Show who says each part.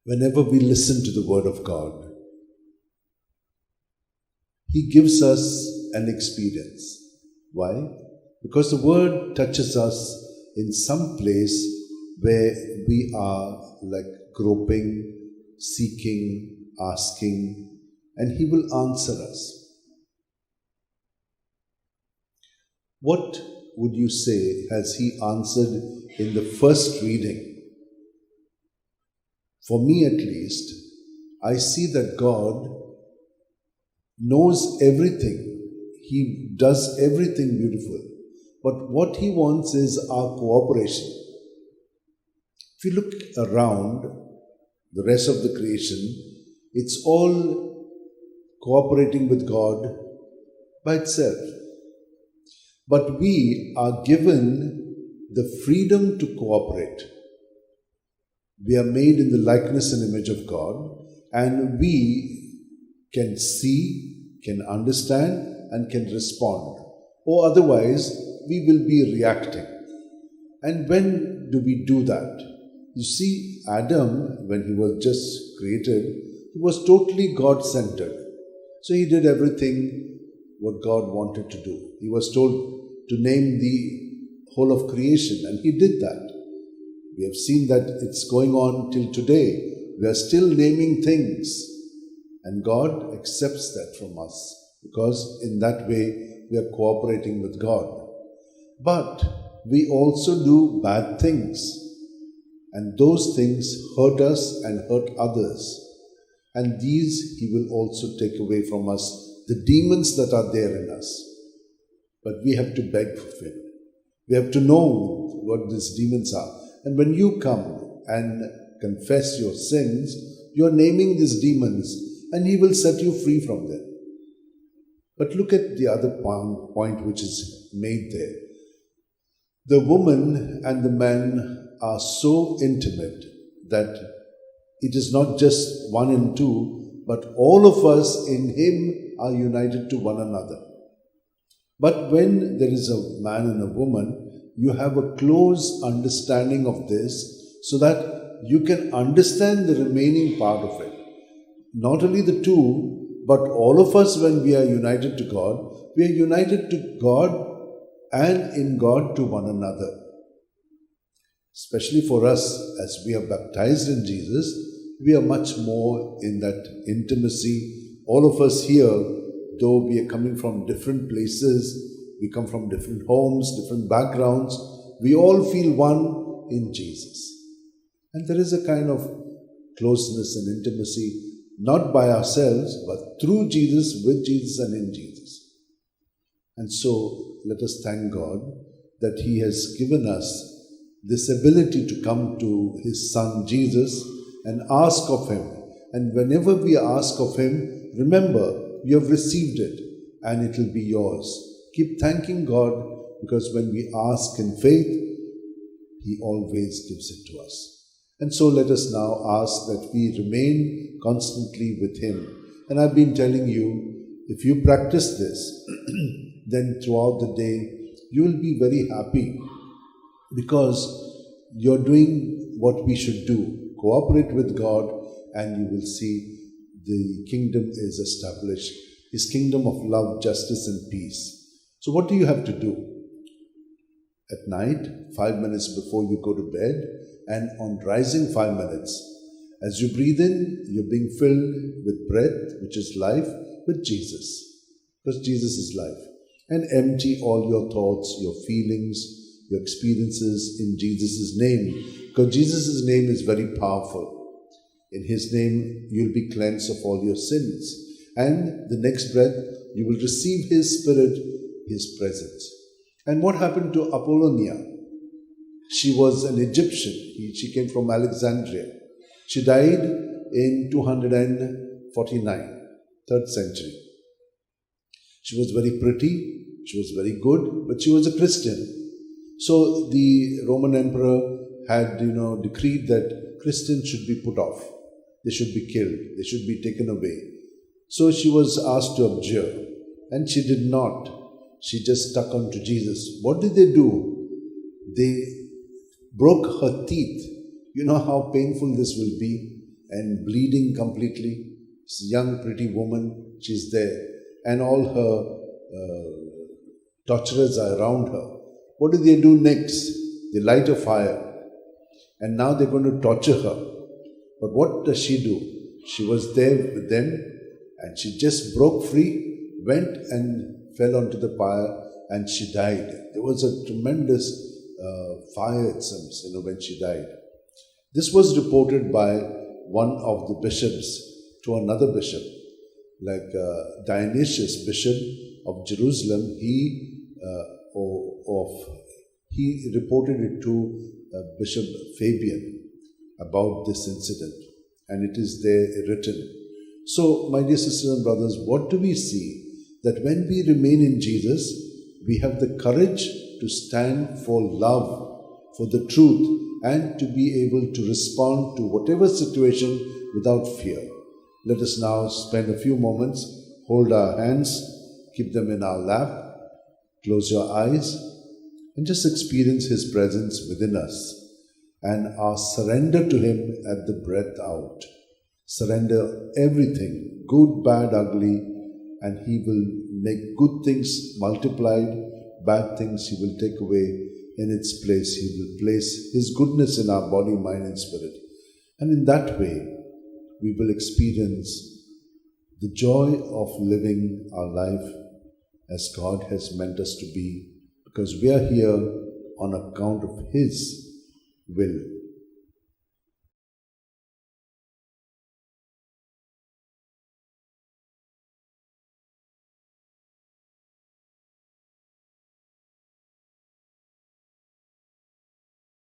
Speaker 1: whenever we listen to the Word of God, He gives us an experience. Why? Because the Word touches us in some place where we are like groping, seeking, asking, and He will answer us. What would you say has He answered in the first reading? For me at least, I see that God knows everything. He does everything beautiful. But what He wants is our cooperation. If you look around the rest of the creation, it's all cooperating with God by itself. But we are given the freedom to cooperate. We are made in the likeness and image of God, and we can see, can understand, and can respond. Or otherwise, we will be reacting. And when do we do that? You see, Adam, when he was just created, he was totally God-centered. So he did everything what God wanted to do. He was told to name the whole of creation, and he did that. We have seen that it's going on till today. We are still naming things, and God accepts that from us, because in that way we are cooperating with God. But we also do bad things, and those things hurt us and hurt others. And these He will also take away from us, the demons that are there in us. But we have to beg for Him. We have to know what these demons are. And when you come and confess your sins, you are naming these demons, and He will set you free from them. But look at the other point which is made there. The woman and the man are so intimate that it is not just one and two, but all of us in Him are united to one another. But when there is a man and a woman, you have a close understanding of this so that you can understand the remaining part of it. Not only the two, but all of us, when we are united to God, we are united to God and in God to one another. Especially for us, as we are baptized in Jesus, we are much more in that intimacy. All of us here, though we are coming from different places, we come from different homes, different backgrounds, we all feel one in Jesus. And there is a kind of closeness and intimacy, not by ourselves, but through Jesus, with Jesus, and in Jesus. And so, let us thank God that He has given us this ability to come to His Son Jesus and ask of Him. And whenever we ask of Him, remember, you have received it and it will be yours. Keep thanking God, because when we ask in faith, He always gives it to us. And so let us now ask that we remain constantly with Him. And I've been telling you, if you practice this, then throughout the day, you will be very happy, because you're doing what we should do. Cooperate with God, and you will see the kingdom is established. His kingdom of love, justice, and peace. So what do you have to do? At night, 5 minutes before you go to bed, and on rising 5 minutes, as you breathe in, you're being filled with breath, which is life, with Jesus. Because Jesus is life. And empty all your thoughts, your feelings, your experiences in Jesus' name. Because Jesus' name is very powerful. In His name, you'll be cleansed of all your sins. And the next breath, you will receive His Spirit, His presence. And what happened to Apollonia? She was an Egyptian. She came from Alexandria. She died in 249, 3rd century. She was very pretty, she was very good, but she was a Christian. So the Roman emperor had, decreed that Christians should be put off. They should be killed. They should be taken away. So she was asked to abjure, and she did not. She just stuck on to Jesus. What did they do? They broke her teeth. You know how painful this will be? and bleeding completely. It's a young, pretty woman, she's there, and all her torturers are around her. What do they do next? They light a fire, and now they're going to torture her. But what does she do? She was there with them, and she just broke free, went and fell onto the fire, and she died. There was a tremendous fire, it seems, when she died. This was reported by one of the bishops to another bishop, like Dionysius, bishop of Jerusalem. He reported it to Bishop Fabian about this incident, and it is there written. So, my dear sisters and brothers, what do we see? That when we remain in Jesus, we have the courage to stand for love, for the truth, and to be able to respond to whatever situation without fear. Let us now spend a few moments, hold our hands, keep them in our lap, close your eyes, and just experience His presence within us and our surrender to Him at the breath out. Surrender everything, good, bad, ugly, and He will make good things multiplied, bad things He will take away in its place. He will place His goodness in our body, mind, and spirit. And in that way, we will experience the joy of living our life as God has meant us to be, because we are here on account of His will.